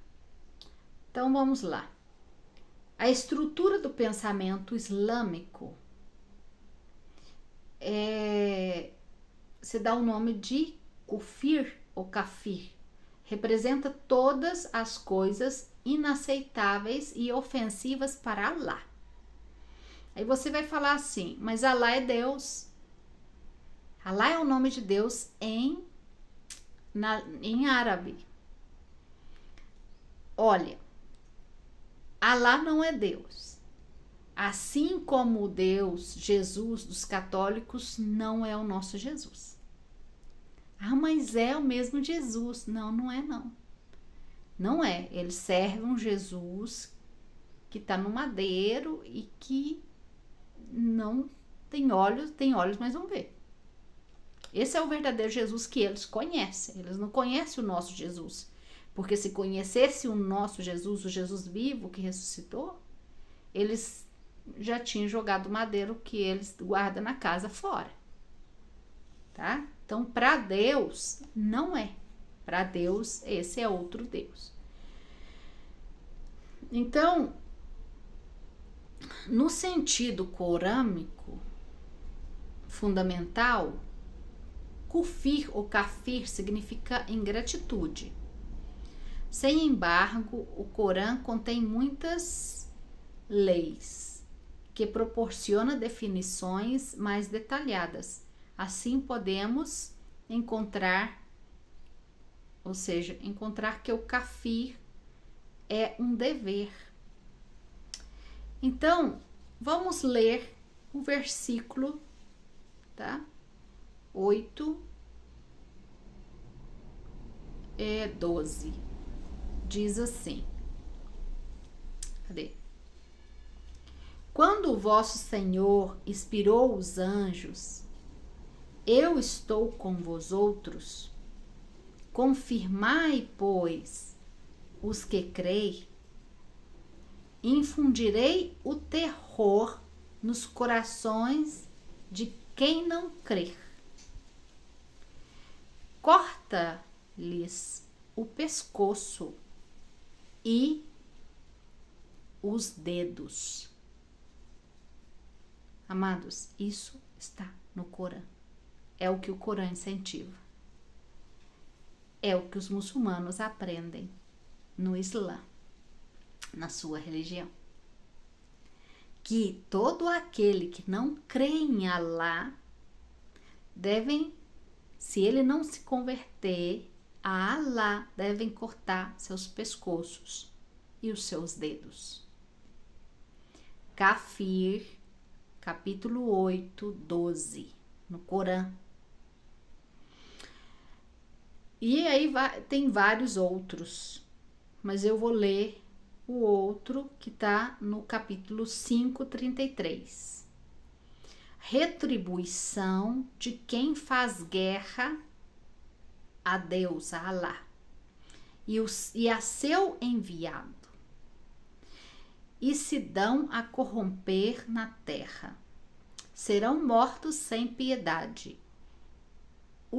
Então vamos lá. A estrutura do pensamento islâmico se dá o nome de kufir ou kafir. Representa todas as coisas inaceitáveis e ofensivas para Allah. Aí você vai falar assim, mas Allah é Deus. Allah é o nome de Deus em árabe. Olha, Allah não é Deus. Assim como o Deus, Jesus dos católicos, não é o nosso Jesus. Ah, mas é o mesmo Jesus. Não, não é não. Não é. Eles servem um Jesus que está no madeiro e que não tem olhos, mas não vê. Esse é o verdadeiro Jesus que eles conhecem. Eles não conhecem o nosso Jesus. Porque se conhecesse o nosso Jesus, o Jesus vivo que ressuscitou, eles já tinham jogado o madeiro que eles guardam na casa fora. Tá? Então, para Deus, não é. Para Deus, esse é outro Deus. Então, no sentido corâmico fundamental, kufir ou kafir significa ingratitude. Sem embargo, o Corão contém muitas leis que proporcionam definições mais detalhadas. Assim podemos encontrar que o kafir é um dever. Então, vamos ler o versículo, tá? 8:12. Diz assim. Cadê? Quando o vosso Senhor inspirou os anjos, eu estou com vosotros. Confirmai, pois, os que creem. Infundirei o terror nos corações de quem não crer. Corta-lhes o pescoço e os dedos. Amados, isso está no Corão. É o que o Corão incentiva. É o que os muçulmanos aprendem no Islã, na sua religião. Que todo aquele que não crê em Allah se ele não se converter a Allah, devem cortar seus pescoços e os seus dedos. Kafir, capítulo 8:12, no Corão. E aí tem vários outros, mas eu vou ler o outro que está no capítulo 5:33. Retribuição de quem faz guerra a Deus, a Allah, e a seu enviado, e se dão a corromper na terra, serão mortos sem piedade,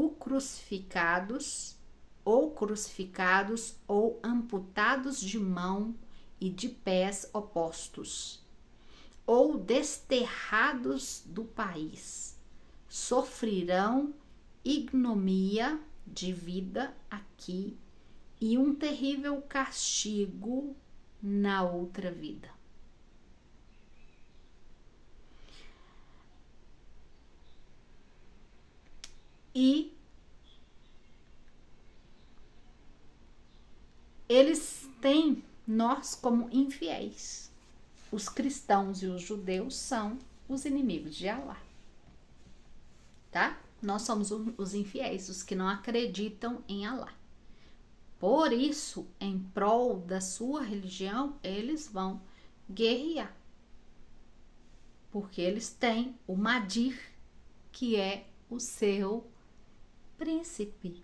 crucificados ou amputados de mão e de pés opostos, ou desterrados do país, sofrerão ignomia de vida aqui e um terrível castigo na outra vida. E eles têm nós como infiéis. Os cristãos e os judeus são os inimigos de Alá, tá? Nós somos os infiéis, os que não acreditam em Alá. Por isso, em prol da sua religião, eles vão guerrear. Porque eles têm o Mahdi, que é o seu príncipe,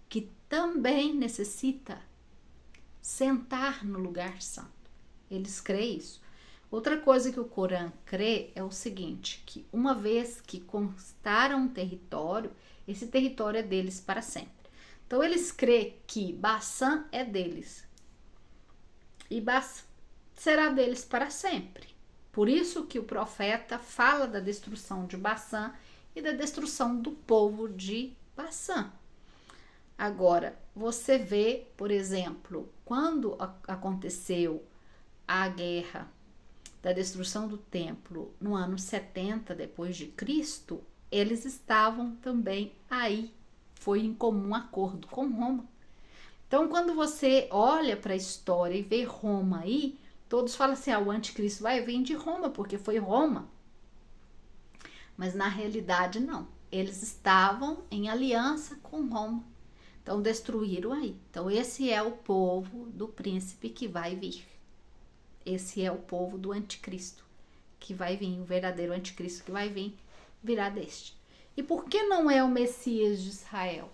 que também necessita sentar no lugar santo. Eles creem isso. Outra coisa que o Corão crê é o seguinte, que uma vez que conquistaram um território, esse território é deles para sempre. Então eles creem que Bassã é deles e Bassã será deles para sempre. Por isso que o profeta fala da destruição de Bassã e da destruição do povo de Bassã. Agora, você vê, por exemplo, quando aconteceu a guerra da destruição do templo no ano 70 depois de Cristo, eles estavam também aí. Foi em comum acordo com Roma. Então, quando você olha para a história e vê Roma aí, todos falam assim, o anticristo vai vir de Roma, porque foi Roma. Mas na realidade não. Eles estavam em aliança com Roma. Então destruíram aí. Então esse é o povo do príncipe que vai vir. Esse é o povo do anticristo que vai vir. O verdadeiro anticristo que vai vir virá deste. E por que não é o Messias de Israel?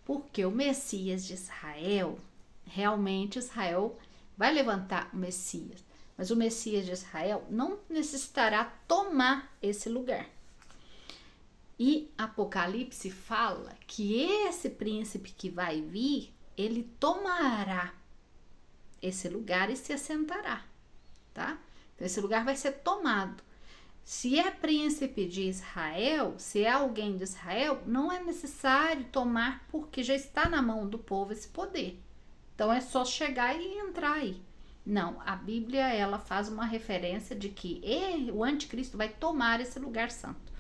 Porque o Messias de Israel, realmente Israel vai levantar o Messias. Mas o Messias de Israel não necessitará tomar esse lugar. E Apocalipse fala que esse príncipe que vai vir, ele tomará esse lugar e se assentará, tá? Então esse lugar vai ser tomado. Se é príncipe de Israel, se é alguém de Israel, não é necessário tomar porque já está na mão do povo esse poder. Então é só chegar e entrar aí. Não, a Bíblia ela faz uma referência de que o anticristo vai tomar esse lugar santo,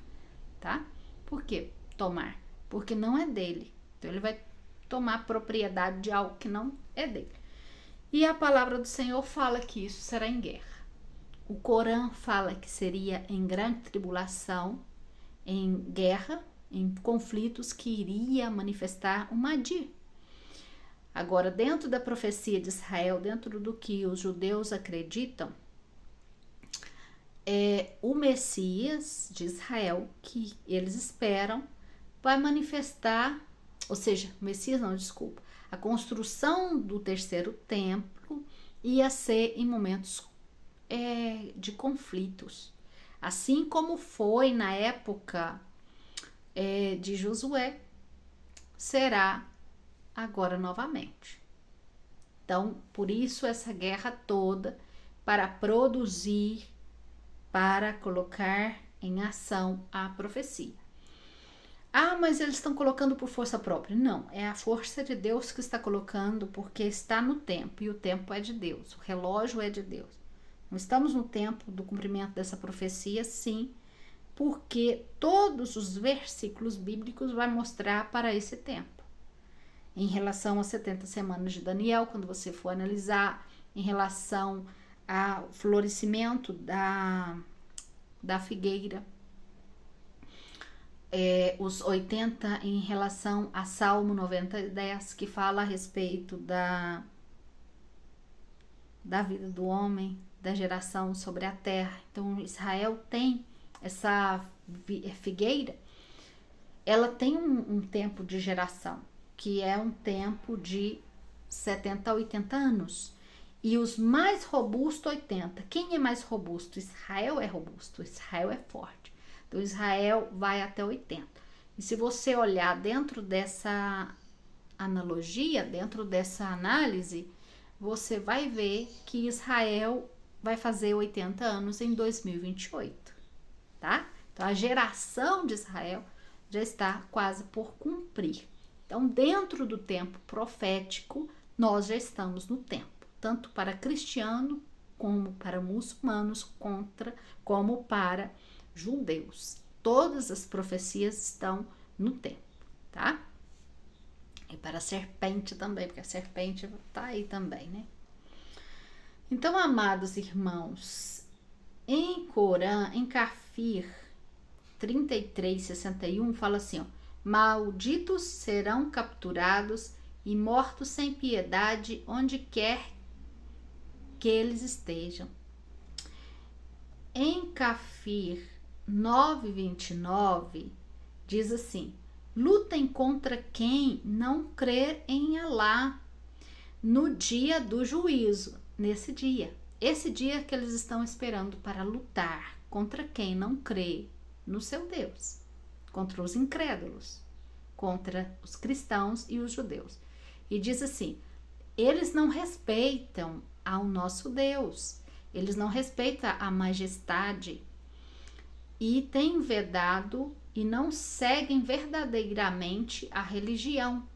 tá? Por que tomar? Porque não é dele. Então ele vai tomar propriedade de algo que não é dele. E a palavra do Senhor fala que isso será em guerra. O Corão fala que seria em grande tribulação, em guerra, em conflitos que iria manifestar o Mahdi. Agora, dentro da profecia de Israel, dentro do que os judeus acreditam, o Messias de Israel, que eles esperam, vai manifestar, ou seja, Messias não, desculpa, a construção do terceiro templo ia ser em momentos de conflitos, assim como foi na época de Josué, será agora novamente. Então, por isso essa guerra toda, para produzir, para colocar em ação a profecia. Mas eles estão colocando por força própria. Não, é a força de Deus que está colocando, porque está no tempo, e o tempo é de Deus, o relógio é de Deus. Não estamos no tempo do cumprimento dessa profecia, sim, porque todos os versículos bíblicos vão mostrar para esse tempo. Em relação às 70 semanas de Daniel, quando você for analisar, em relação ao florescimento da figueira, os 80 em relação a Salmo 90:10, que fala a respeito da vida do homem, da geração sobre a terra. Então Israel tem essa figueira, ela tem um tempo de geração, que é um tempo de 70 a 80 anos. E os mais robustos, 80. Quem é mais robusto? Israel é robusto, Israel é forte. Então Israel vai até 80. E se você olhar dentro dessa analogia, dentro dessa análise, você vai ver que Israel vai fazer 80 anos em 2028, tá? Então a geração de Israel já está quase por cumprir. Então, dentro do tempo profético, nós já estamos no tempo, tanto para cristiano como para muçulmanos, como para judeus. Todas as profecias estão no tempo, tá? E para a serpente também, porque a serpente está aí também, né? Então, amados irmãos, em Corã, em Kafir 33:61, fala assim, ó: malditos serão capturados e mortos sem piedade onde quer que eles estejam. Em Kafir 9:29 diz assim: lutem contra quem não crer em Alá no dia do juízo, nesse dia. Esse dia que eles estão esperando para lutar contra quem não crê no seu Deus, contra os incrédulos, contra os cristãos e os judeus. E diz assim: eles não respeitam ao nosso Deus, eles não respeitam a majestade e têm vedado e não seguem verdadeiramente a religião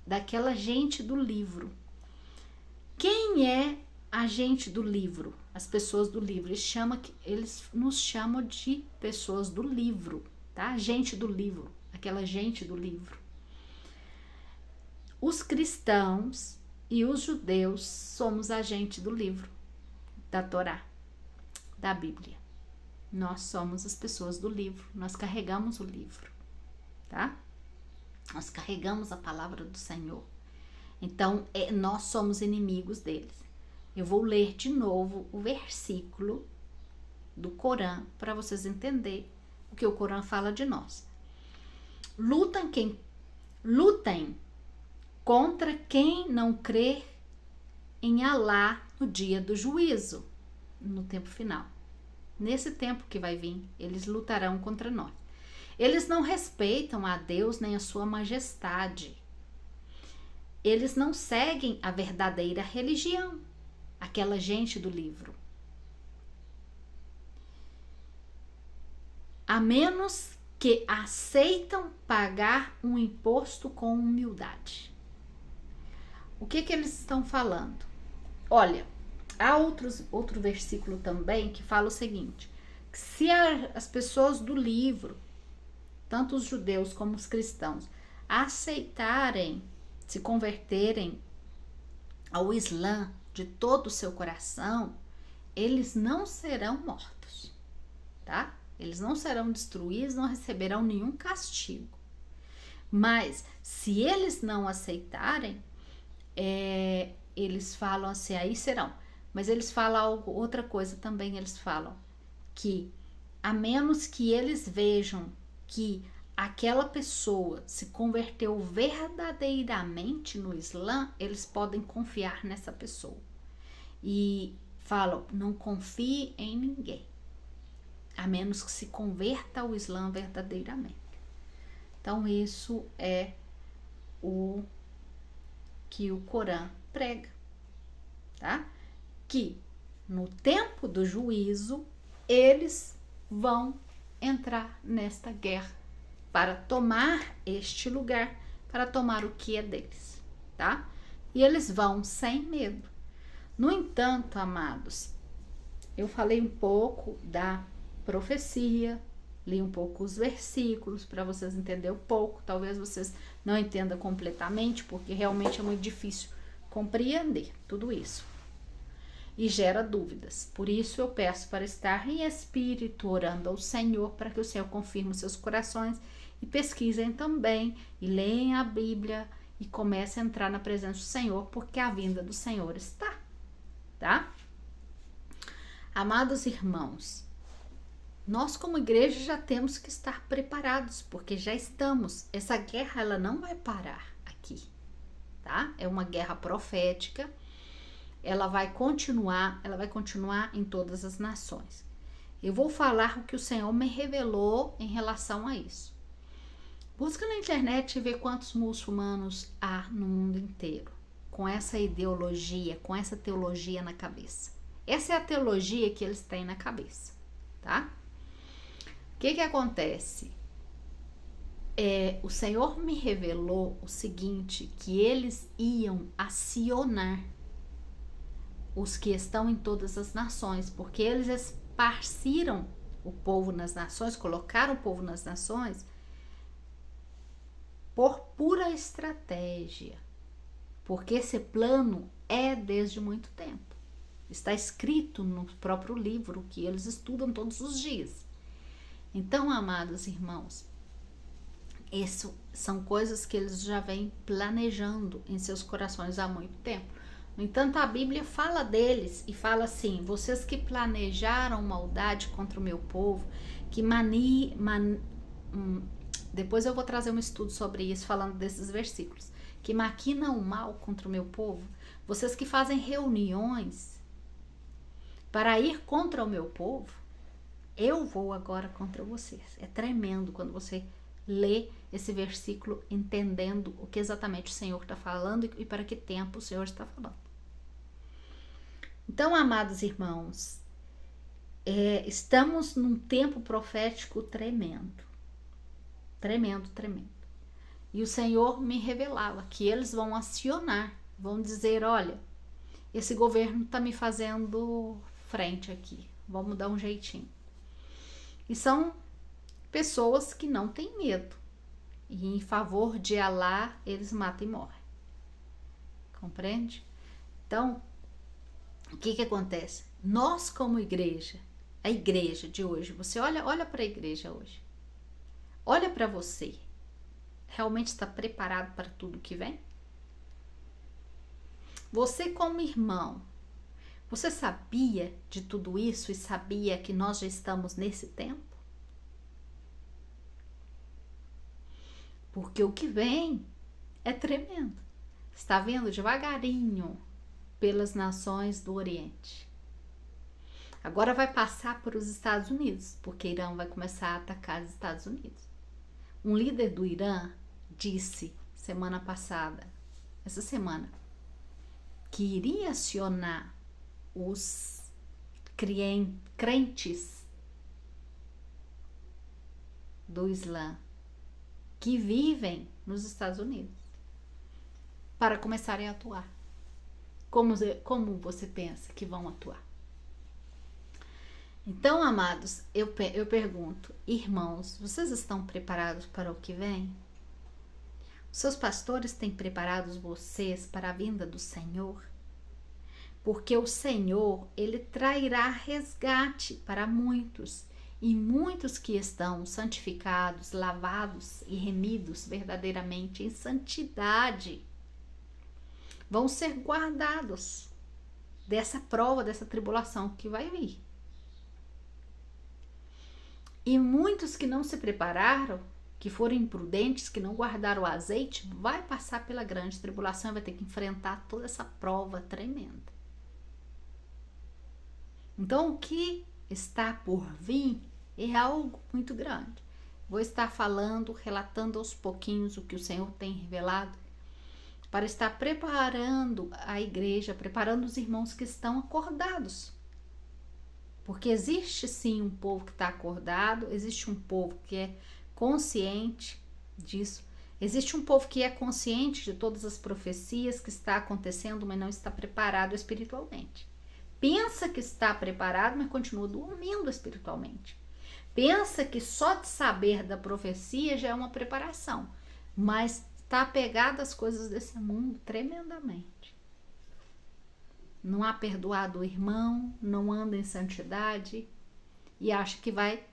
daquela gente do livro. Quem é a gente do livro? As pessoas do livro. Eles nos chamam de pessoas do livro, tá? Gente do livro, aquela gente do livro. Os cristãos e os judeus somos a gente do livro, da Torá, da Bíblia. Nós somos as pessoas do livro, nós carregamos o livro, tá? Nós carregamos a palavra do Senhor. Então, nós somos inimigos deles. Eu vou ler de novo o versículo do Corã para vocês entenderem o que o Corã fala de nós. Lutem contra quem não crê em Alá no dia do juízo, no tempo final. Nesse tempo que vai vir, eles lutarão contra nós. Eles não respeitam a Deus nem a sua majestade. Eles não seguem a verdadeira religião, aquela gente do livro. A menos que aceitam pagar um imposto com humildade. O que eles estão falando? Olha, há outro versículo também que fala o seguinte: que se as pessoas do livro, tanto os judeus como os cristãos, aceitarem, se converterem ao Islã de todo o seu coração, eles não serão mortos, tá? Eles não serão destruídos, não receberão nenhum castigo. Mas se eles não aceitarem, eles falam assim, aí serão. Mas eles falam outra coisa também, eles falam que a menos que eles vejam que aquela pessoa se converteu verdadeiramente no Islã, eles podem confiar nessa pessoa. E falam, não confie em ninguém, a menos que se converta ao Islã verdadeiramente. Então, isso é o que o Corã prega, tá? Que no tempo do juízo, eles vão entrar nesta guerra para tomar este lugar, para tomar o que é deles, tá? E eles vão sem medo. No entanto, amados, eu falei um pouco da profecia, li um pouco os versículos para vocês entenderem um pouco. Talvez vocês não entendam completamente, porque realmente é muito difícil compreender tudo isso e gera dúvidas. Por isso eu peço para estar em espírito orando ao Senhor, para que o Senhor confirme os seus corações, e pesquisem também e leem a Bíblia e comecem a entrar na presença do Senhor, porque a vinda do Senhor está, tá? Amados irmãos, nós como igreja já temos que estar preparados, porque já estamos. Essa guerra, ela não vai parar aqui, tá? É uma guerra profética. Ela vai continuar em todas as nações. Eu vou falar o que o Senhor me revelou em relação a isso. Busca na internet e vê quantos muçulmanos há no mundo inteiro com essa ideologia, com essa teologia na cabeça. Essa é a teologia que eles têm na cabeça, tá? O que acontece? O Senhor me revelou o seguinte, que eles iam acionar os que estão em todas as nações, porque eles esparciram o povo nas nações, colocaram o povo nas nações por pura estratégia, porque esse plano é desde muito tempo. Está escrito no próprio livro que eles estudam todos os dias. Então, amados irmãos, isso são coisas que eles já vêm planejando em seus corações há muito tempo. No entanto, a Bíblia fala deles e fala assim: vocês que planejaram maldade contra o meu povo, que depois eu vou trazer um estudo sobre isso, falando desses versículos, que maquinam o mal contra o meu povo, vocês que fazem reuniões para ir contra o meu povo, eu vou agora contra vocês. É tremendo quando você lê esse versículo entendendo o que exatamente o Senhor está falando e para que tempo o Senhor está falando. Então, amados irmãos, estamos num tempo profético tremendo. Tremendo, tremendo. E o Senhor me revelava que eles vão acionar, vão dizer, olha, esse governo está me fazendo frente aqui, vamos dar um jeitinho. E são pessoas que não têm medo. E em favor de Alá, eles matam e morrem. Compreende? Então, o que acontece? Nós como igreja, a igreja de hoje, você olha para a igreja hoje. Olha para você. Realmente está preparado para tudo que vem? Você como irmão, você sabia de tudo isso e sabia que nós já estamos nesse tempo? Porque o que vem é tremendo. Está vendo devagarinho pelas nações do Oriente. Agora vai passar por os Estados Unidos, porque Irã vai começar a atacar os Estados Unidos. Um líder do Irã disse essa semana, que iria acionar os crentes do Islã que vivem nos Estados Unidos para começarem a atuar. Como você pensa que vão atuar? Então, amados, eu pergunto, irmãos, vocês estão preparados para o que vem? Os seus pastores têm preparado vocês para a vinda do Senhor? Porque o Senhor, ele trairá resgate para muitos, e muitos que estão santificados, lavados e remidos verdadeiramente em santidade, vão ser guardados dessa prova, dessa tribulação que vai vir. E muitos que não se prepararam, que foram imprudentes, que não guardaram o azeite, vai passar pela grande tribulação e vai ter que enfrentar toda essa prova tremenda. Então, o que está por vir é algo muito grande. Vou estar falando, relatando aos pouquinhos o que o Senhor tem revelado, para estar preparando a igreja, preparando os irmãos que estão acordados. Porque existe sim um povo que está acordado, existe um povo que é consciente disso, existe um povo que é consciente de todas as profecias que está acontecendo, mas não está preparado espiritualmente. Pensa que está preparado, mas continua dormindo espiritualmente. Pensa que só de saber da profecia já é uma preparação, mas está apegado às coisas desse mundo tremendamente. Não há perdoado o irmão, não anda em santidade e acha que vai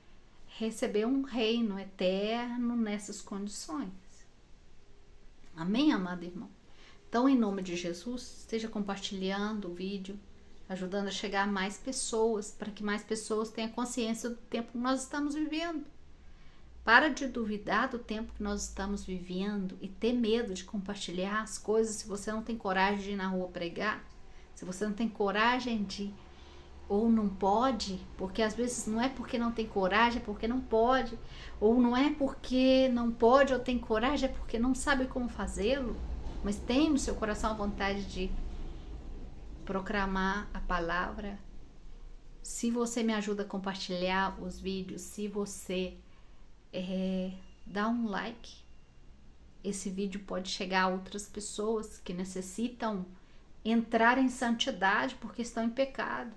receber um reino eterno nessas condições. Amém, amado irmão? Então, em nome de Jesus, esteja compartilhando o vídeo, ajudando a chegar a mais pessoas, para que mais pessoas tenham consciência do tempo que nós estamos vivendo. Para de duvidar do tempo que nós estamos vivendo e ter medo de compartilhar as coisas se você não tem coragem de ir na rua pregar, se você não tem coragem de ou não pode, porque às vezes não é porque não tem coragem, é porque não pode, ou não é porque não pode ou tem coragem, é porque não sabe como fazê-lo, mas tem no seu coração a vontade de proclamar a palavra. Se você me ajuda a compartilhar os vídeos, se você dá um like, esse vídeo pode chegar a outras pessoas que necessitam entrar em santidade porque estão em pecado.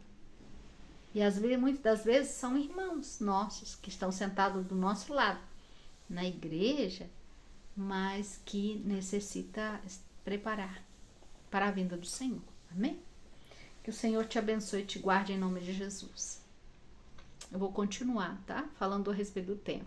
E às vezes, muitas das vezes são irmãos nossos que estão sentados do nosso lado na igreja, mas que necessita preparar para a vinda do Senhor. Amém? Que o Senhor te abençoe e te guarde em nome de Jesus. Eu vou continuar, tá? Falando a respeito do tema.